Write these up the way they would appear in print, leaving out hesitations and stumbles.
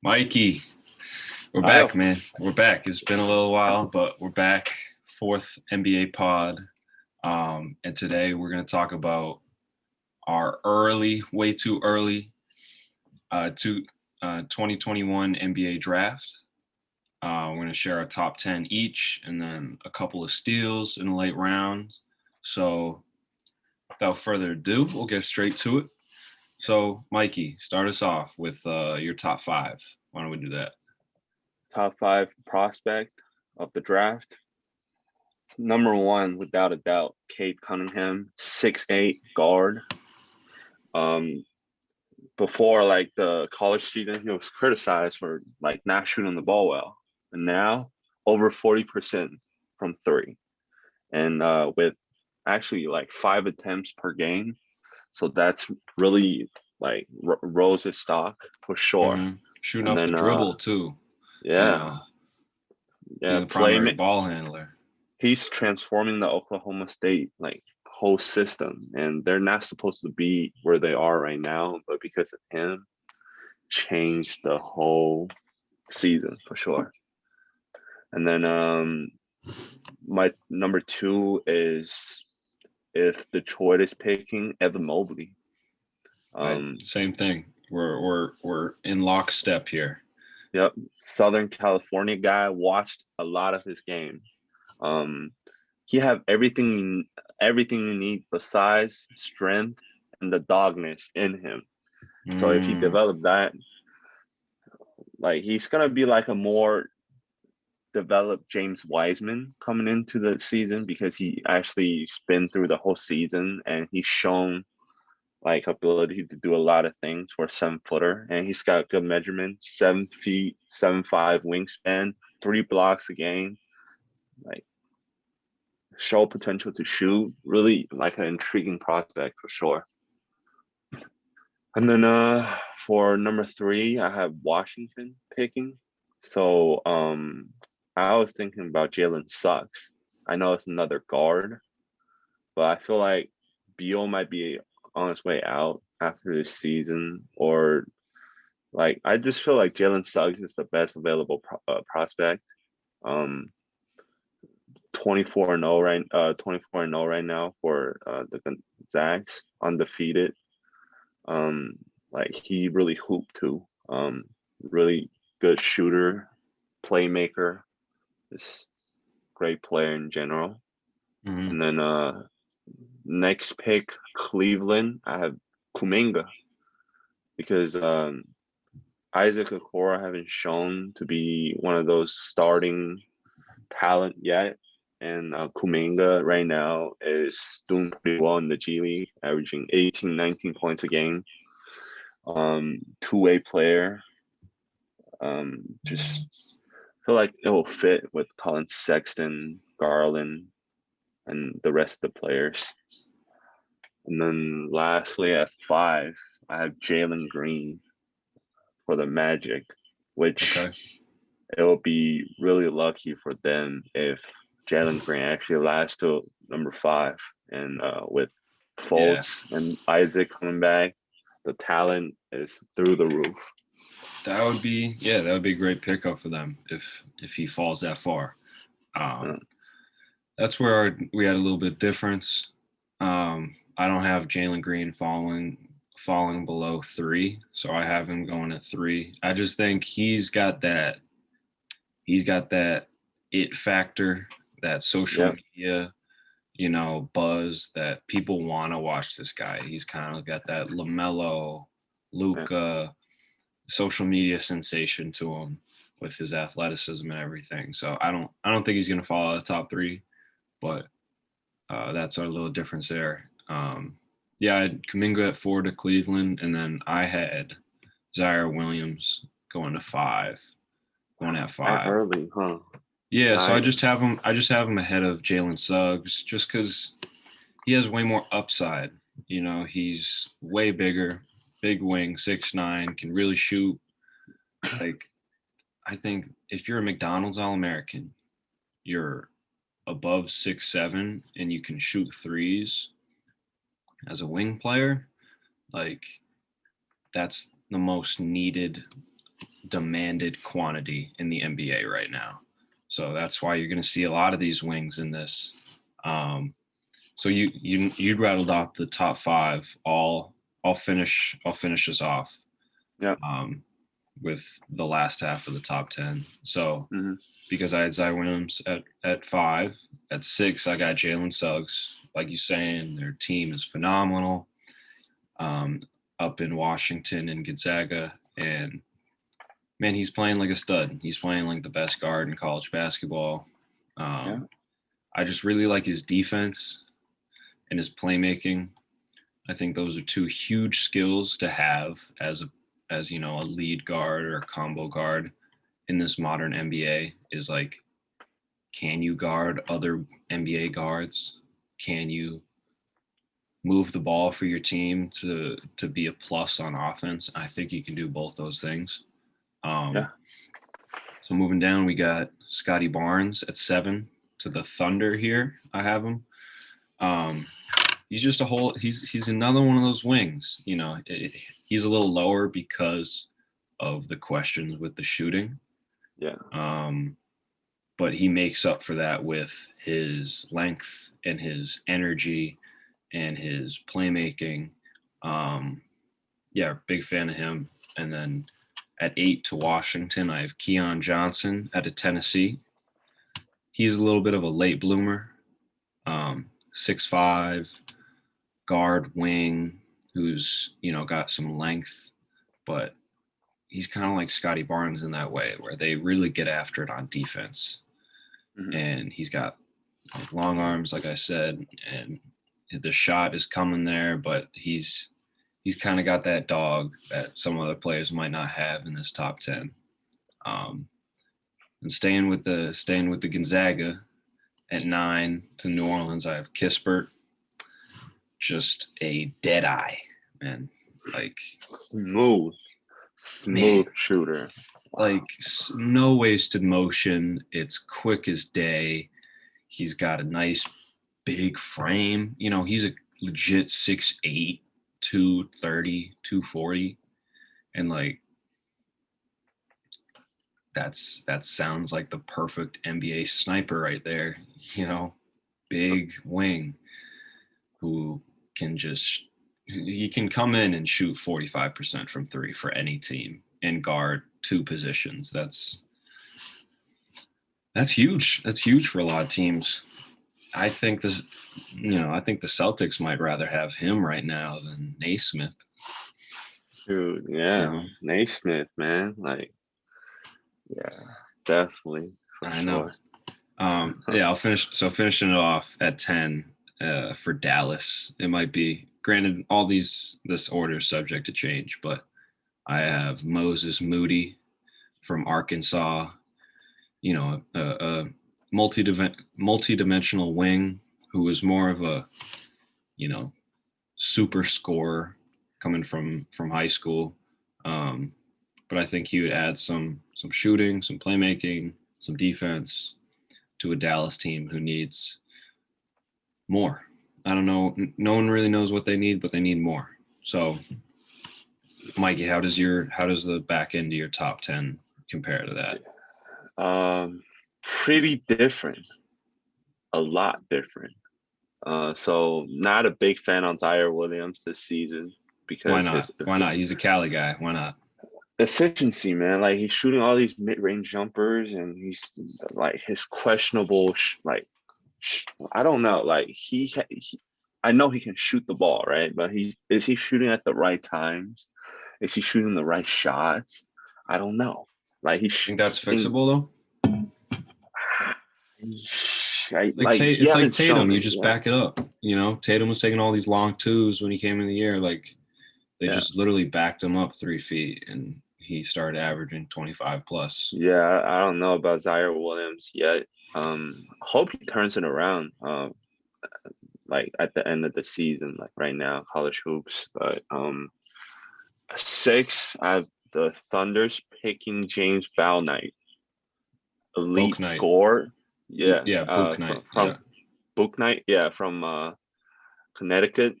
Mikey, we're Kyle. back, man. We're back. It's been a little while, but we're back. Fourth NBA pod. And today we're going to talk about our way too early, 2021 NBA draft. We're going to share our top 10 each and then a couple of steals in the late rounds. So without further ado, we'll get straight to it. So, Mikey, start us off with your top five. Why don't we do that? Top 5 prospect of the draft. Number 1, without a doubt, Cunningham, 6'8" guard. Before the college season, he was criticized for not shooting the ball well, and now over 40% from three, and with actually 5 attempts per game. So that's really rose his stock for sure. Mm-hmm. Shooting and off the dribble too. Yeah. Being a primary ball handler. He's transforming the Oklahoma State whole system, and they're not supposed to be where they are right now, but because of him, changed the whole season for sure. And then my number 2 is, if Detroit is picking, Evan Mobley. Same thing. We're in lockstep here. Yep, Southern California guy. Watched a lot of his game. He have everything you need besides strength and the dogness in him. So if he developed that, he's gonna be a more developed James Wiseman coming into the season, because he actually been through the whole season and he's shown ability to do a lot of things for a 7-footer, and he's got good measurements, 7 feet, 7'5" wingspan, 3 blocks a game, show potential to shoot. Really an intriguing prospect for sure. And then for number 3, I have Washington picking. So I was thinking about Jalen Suggs. I know it's another guard, but I feel like Beal might be on his way out after this season, or I just feel like Jalen Suggs is the best available prospect. 24-0 right now for the Zags, undefeated. He really hooped too. Really good shooter, playmaker, just great player in general. Mm-hmm. And then next pick, Cleveland, I have Kuminga, because Isaac Okoro haven't shown to be one of those starting talent yet. And Kuminga right now is doing pretty well in the G League, averaging 18, 19 points a game. Two-way player. Just feel like it will fit with Colin Sexton, Garland, and the rest of the players. And then lastly, at 5, I have Jalen Green for the Magic, which it will be really lucky for them if Jalen Green actually lasts to number 5. And with Fultz and Isaac coming back, the talent is through the roof. That would be a great pickup for them if he falls that far. That's where we had a little bit difference. I don't have Jalen Green falling below 3, so I have him going at 3. I just think he's got that it factor, that social media, buzz, that people want to watch this guy. He's kind of got that LaMelo, Luka, social media sensation to him with his athleticism and everything. So I don't think he's going to fall out of the top 3, but that's our little difference there. I had Kuminga at 4 to Cleveland, and then I had Zaire Williams going at 5. Early, huh? Yeah, so I just have him ahead of Jalen Suggs, just because he has way more upside. He's way bigger, big wing, 6'9", can really shoot. I think if you're a McDonald's All-American, you're above 6'7", and you can shoot threes as a wing player, that's the most needed demanded quantity in the NBA right now. So that's why you're going to see a lot of these wings in this. So you rattled off the top five. I'll finish us off. Yeah. With the last half of the top 10. So Mm-hmm. because I had Zaire Williams at 5, at 6 I got Jalen Suggs. Like you're saying, their team is phenomenal. Up in Washington and Gonzaga, and man, he's playing like a stud. He's playing like the best guard in college basketball. I just really like his defense and his playmaking. I think those are two huge skills to have as a lead guard or a combo guard in this modern NBA. Is like, can you guard other NBA guards? Can you move the ball for your team to be a plus on offense? I think you can do both those things. So moving down, we got Scottie Barnes at 7 to the Thunder here. I have him. He's just he's another one of those wings. He's a little lower because of the questions with the shooting. Yeah. But he makes up for that with his length and his energy and his playmaking. Big fan of him. And then at 8 to Washington, I have Keon Johnson out of Tennessee. He's a little bit of a late bloomer. 6'5", guard, wing, who's, got some length, but he's kind of like Scottie Barnes in that way, where they really get after it on defense. Mm-hmm. And he's got long arms, like I said, and the shot is coming there, but he's kind of got that dog that some other players might not have in this top 10. And staying with the Gonzaga at 9 to New Orleans, I have Kispert. Just a dead eye, man. Like smooth shooter. Wow. Like no wasted motion. It's quick as day. He's got a nice big frame. He's a legit 6'8", 230, 240. And like that sounds like the perfect NBA sniper right there. Big wing who can he can come in and shoot 45% from 3 for any team and guard 2 positions. That's huge. That's huge for a lot of teams. I think the Celtics might rather have him right now than Naismith. Dude, yeah. Naismith, man. Like, yeah, definitely. I know. I'll finish. So finishing it off at 10 for Dallas. It might be, granted, this order is subject to change, but I have Moses Moody from Arkansas. A multi-dimensional wing who is more of a, super scorer coming from high school. But I think he would add some shooting, some playmaking, some defense to a Dallas team who needs more. I don't know. No one really knows what they need, but they need more. So, Mikey, how does the back end of your top 10 compare to that? Pretty different. A lot different. So not a big fan on Zaire Williams this season because why not? He's a Cali guy. Why not? Efficiency, man. Like he's shooting all these mid-range jumpers, and he's like his questionable I don't know. Like he I know he can shoot the ball, right? But is he shooting at the right times? Is he shooting the right shots? I don't know. Like I think that's fixable though. It's like Tatum. You just back it up. Tatum was taking all these long 2s when he came in the year. Like they just literally backed him up 3 feet, and he started averaging 25 plus. Yeah, I don't know about Zaire Williams yet. Hope he turns it around. Like at the end of the season, like right now, college hoops. But 6, I have the Thunder's picking James Bouknight, elite scorer. Yeah, Bouknight. From Bouknight, from Connecticut,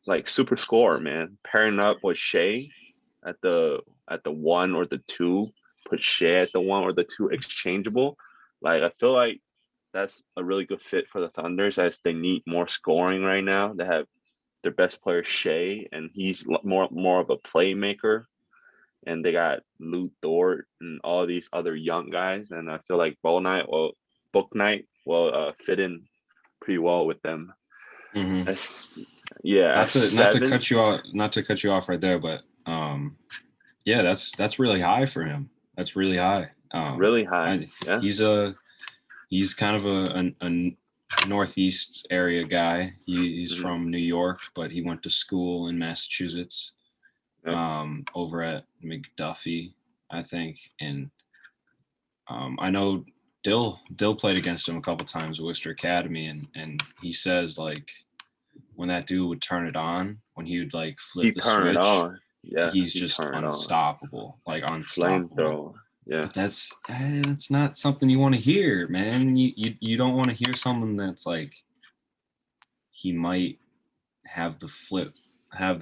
like super scorer, man. Pairing up with Shea at the 1 or the 2, put Shea at the 1 or the 2 exchangeable. Like I feel like that's a really good fit for the Thunders as they need more scoring right now. They have their best player Shea, and he's more of a playmaker. And they got Lou Dort and all these other young guys, and I feel like Book Knight will fit in pretty well with them. Mm-hmm. Yeah, not to cut you off right there, but yeah, that's really high for him. That's really high. Really high. Yeah. He's kind of a Northeast area guy. He's Mm-hmm. from New York, but he went to school in Massachusetts, over at McDuffie, I think. And I know Dill played against him a couple times at Worcester Academy, and he says like when that dude would turn it on, when he would like flip the switch, it on. Yeah, he's just unstoppable, like unstoppable. Flamethrower. Yeah. But that's not something you want to hear, man. You don't want to hear someone that's like he might have the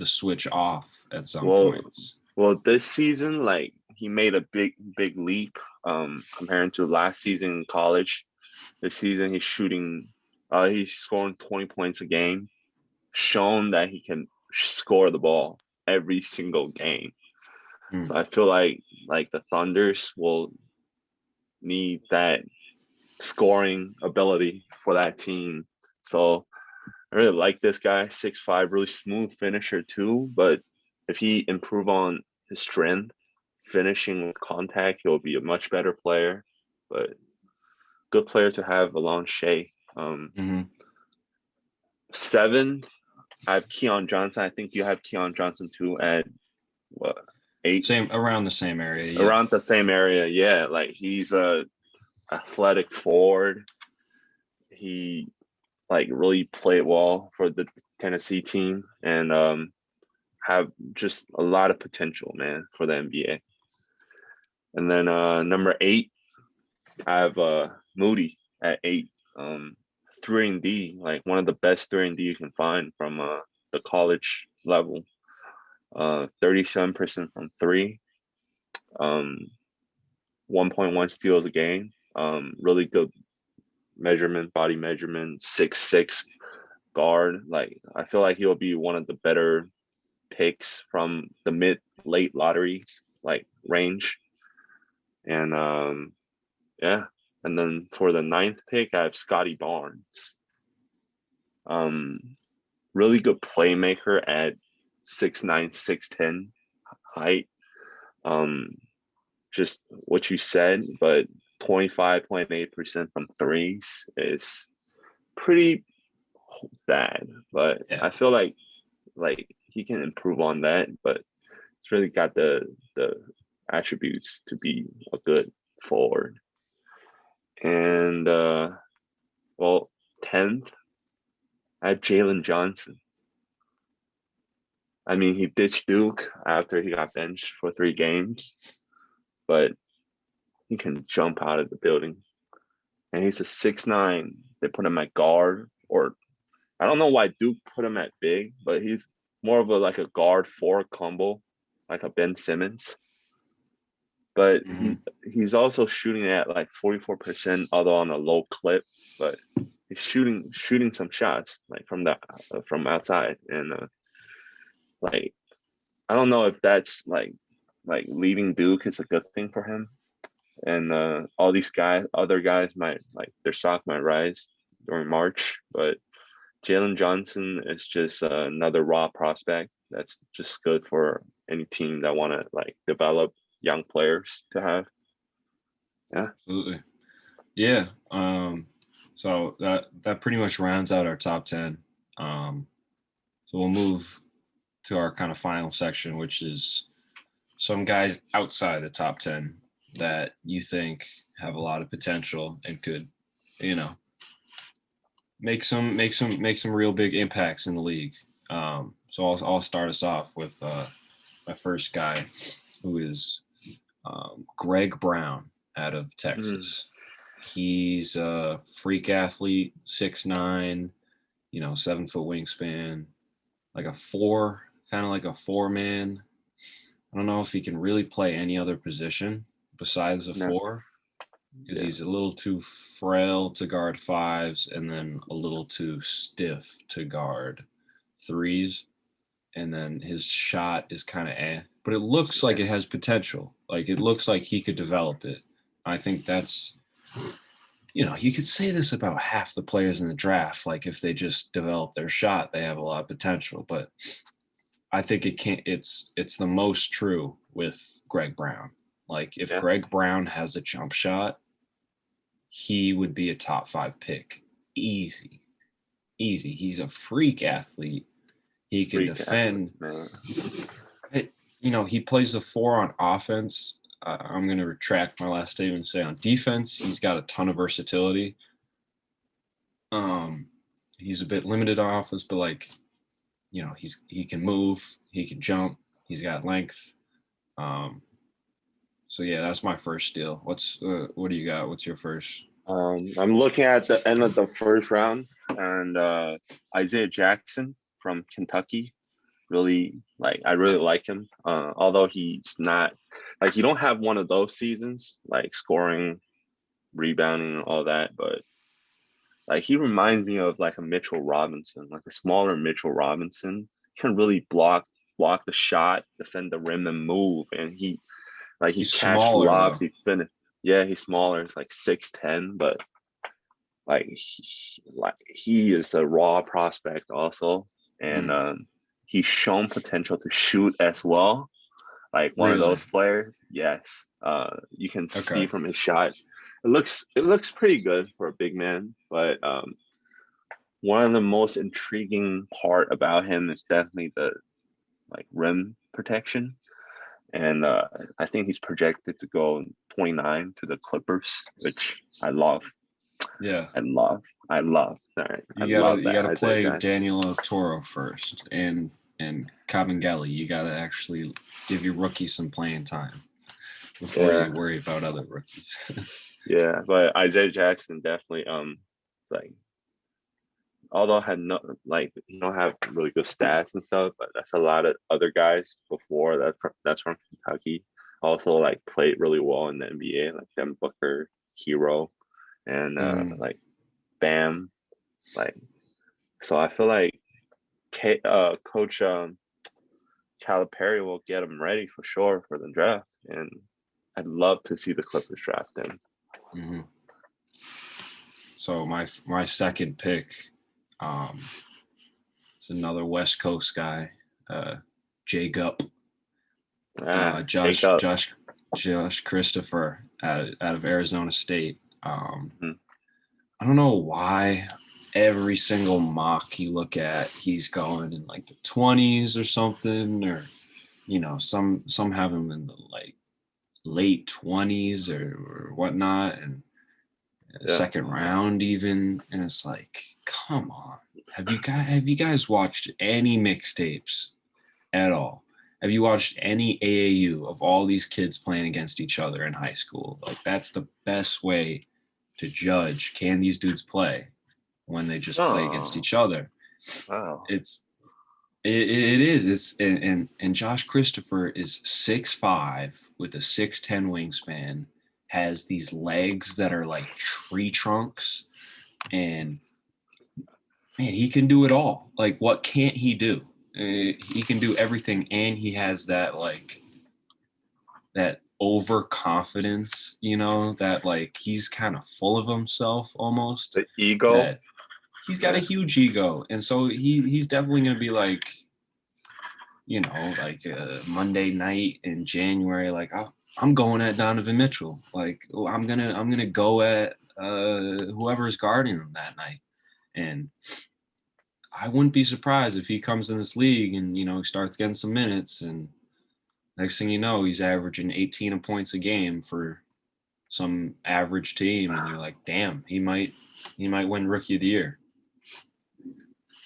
switch off at some points. Well, this season, like he made a big leap comparing to last season in college. This season he's scoring 20 points a game, shown that he can score the ball every single game. So I feel like the Thunders will need that scoring ability for that team. So I really like this guy, 6'5", really smooth finisher too. But if he improve on his strength, finishing with contact, he'll be a much better player. But good player to have along Shea. 7, I have Keon Johnson. I think you have Keon Johnson too at what, 8? Around the same area. Yeah. Around the same area, yeah. Like he's a athletic forward. He like really played well for the Tennessee team and have just a lot of potential, man, for the NBA. And then number 8, I have Moody at 8. 3-and-D, like one of the best 3-and-D you can find from the college level. 37% from 3. 1.1 steals a game. Really good body measurement, 6'6" guard. Like I feel like he'll be one of the better picks from the late lotteries like range. And yeah. And then for the 9th pick, I have Scottie Barnes. Really good playmaker at 6'9", 6'10" height. Just what you said, but 25.8% from threes is pretty bad. But yeah. I feel like he can improve on that, but it's really got the attributes to be a good forward. And 10th, I had Jalen Johnson. I mean, he ditched Duke after he got benched for 3 games, but he can jump out of the building. And he's a 6'9". They put him at guard, or I don't know why Duke put him at big, but he's more of a guard 4 combo, like a Ben Simmons. But he's also shooting at like 44%, although on a low clip. But he's shooting some shots like from outside, and like I don't know if that's like leaving Duke is a good thing for him. And all these other guys might their stock might rise during March, but Jalen Johnson is just another raw prospect that's just good for any team that want to develop young players to have. Yeah, absolutely. Yeah. So that pretty much rounds out our top 10. So we'll move to our kind of final section, which is some guys outside the top 10 that you think have a lot of potential and could, make some real big impacts in the league. So I'll start us off with my first guy, who is Greg Brown out of Texas. He's a freak athlete, 6'9", 7-foot wingspan, like a 4, kind of like a 4-man. I don't know if he can really play any other position, besides a No. 4 because Yeah. he's a little too frail to guard 5s and then a little too stiff to guard 3s. And then his shot is kind of but it looks like it has potential. Like it looks like he could develop it. I think that's, you could say this about half the players in the draft. Like if they just develop their shot, they have a lot of potential. But I think it's the most true with Greg Brown. Like if Greg Brown has a jump shot, he would be a top 5 pick. Easy. He's a freak athlete. He can defend. He plays the 4 on offense. I'm going to retract my last statement and say on defense, he's got a ton of versatility. He's a bit limited on offense, but he can move, he can jump, he's got length. So yeah, that's my first steal. What do you got? What's your first? I'm looking at the end of the first round, and Isaiah Jackson from Kentucky. I really like him. Although he's not you don't have one of those seasons like scoring, rebounding, and all that, but he reminds me of a Mitchell Robinson, a smaller Mitchell Robinson. He can really block the shot, defend the rim, and move. And he catch lobs. He finish. Yeah, he's smaller. It's 6'10", but he is a raw prospect also, and he's shown potential to shoot as well. One of those players. Yes, you can see from his shot. It looks pretty good for a big man, but one of the most intriguing part about him is definitely the rim protection, and I think he's projected to go 29 to the Clippers, which I love. Yeah, I love. All right, you gotta play Daniel Toro first, and Kabengele. You gotta actually give your rookie some playing time before you worry about other rookies. Yeah, but Isaiah Jackson definitely although he don't have really good stats and stuff, but that's a lot of other guys before that's from Kentucky. Also played really well in the NBA, like Devin Booker, Hero, and Bam. So I feel like Coach Calipari will get him ready for sure for the draft, and I'd love to see the Clippers draft him. Mm-hmm. So my second pick is another West Coast guy, Jay Gup, Josh Christopher out of Arizona State. I don't know why every single mock you look at, he's going in the 20s or something, or some have him in the late 20s or whatnot, and second round even, and it's come on, have you guys watched any mixtapes at all? Have you watched any AAU of all these kids playing against each other in high school? That's the best way to judge, can these dudes play, when they just play against each other. Wow. It is. It's and Josh Christopher is 6'5" with a 6'10" wingspan, has these legs that are like tree trunks, and man, he can do it all. What can't he do? He can do everything, and he has that that overconfidence, that he's kind of full of himself almost. The ego. He's got a huge ego, and so he's definitely going to be Monday night in January, I'm going at Donovan Mitchell. I'm gonna go at whoever's guarding him that night, and I wouldn't be surprised if he comes in this league and starts getting some minutes, and next thing you know, he's averaging 18 points a game for some average team, and you're like, damn, he might win Rookie of the Year.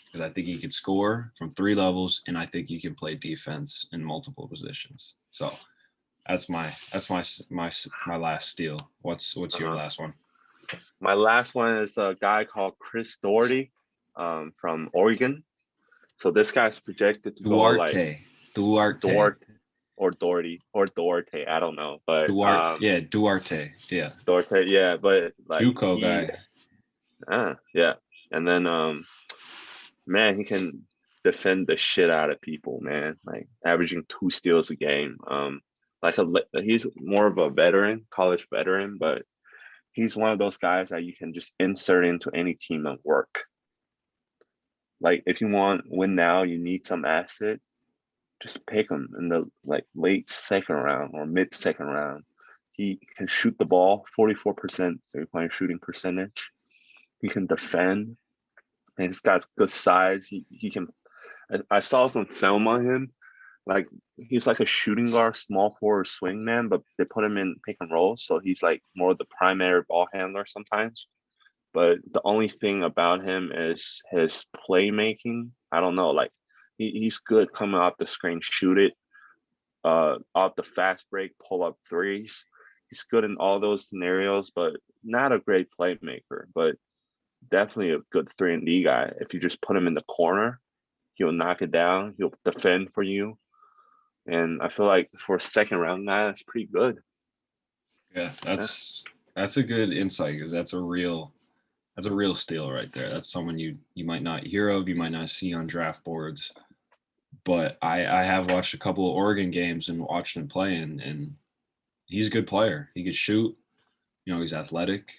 Because I think he could score from 3 levels, and I think he can play defense in multiple positions. So that's my last steal. What's your last one? My last one is a guy called Chris Dougherty, from Oregon. So this guy's projected to Duarte. go Duarte. or Dougherty or Duarte. I don't know, but Duarte, yeah, Duarte, yeah, but like JUCO guy. yeah, and then man, he can defend the shit out of people, man. Like averaging 2 steals a game. He's more of a veteran, college veteran, but he's one of those guys that you can just insert into any team and work. Like if you want win now, you need some asset, just pick him in the like late second round or mid second round. He can shoot the ball 44% three-point shooting percentage. He can defend, and he's got good size. He can. I saw some film on him. Like he's like a shooting guard, small forward swing man, but they put him in pick and roll, so he's like more the primary ball handler sometimes. But the only thing about him is his playmaking. I don't know, like he's good coming off the screen, shoot it, off the fast break, pull up threes. He's good in all those scenarios, but not a great playmaker. But definitely a good 3-and-D guy. If you just put him in the corner, he'll knock it down. He'll defend for you. And I feel like for a second round guy, that's pretty good. Yeah, that's a good insight because that's a real steal right there. That's someone you might not hear of, you might not see on draft boards. But I have watched a couple of Oregon games and watched him play, and he's a good player. He could shoot. He's athletic.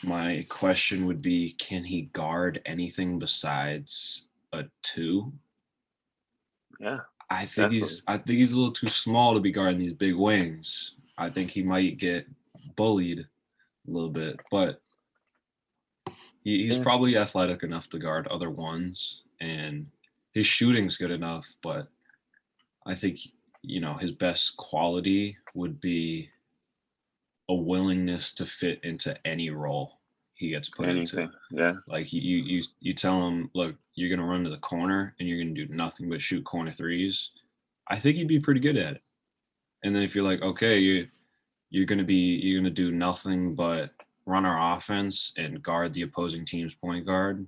My question would be, can he guard anything besides a 2? Yeah. I think he's a little too small to be guarding these big wings. I think he might get bullied a little bit, but he's probably athletic enough to guard other ones, and his shooting's good enough. But I think his best quality would be a willingness to fit into any role he gets put into. Yeah. Like you tell him, look, you're gonna run to the corner and you're gonna do nothing but shoot corner threes. I think he'd be pretty good at it. And then if you're like, okay, you're gonna do nothing but run our offense and guard the opposing team's point guard,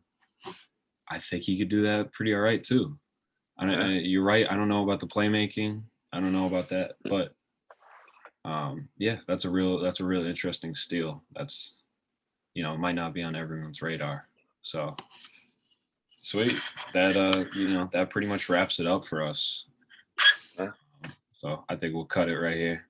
I think he could do that pretty all right too. You're right. I don't know about the playmaking. I don't know about that, but yeah, that's a real interesting steal. That's might not be on everyone's radar. So sweet. That that pretty much wraps it up for us. Yeah. So I think we'll cut it right here.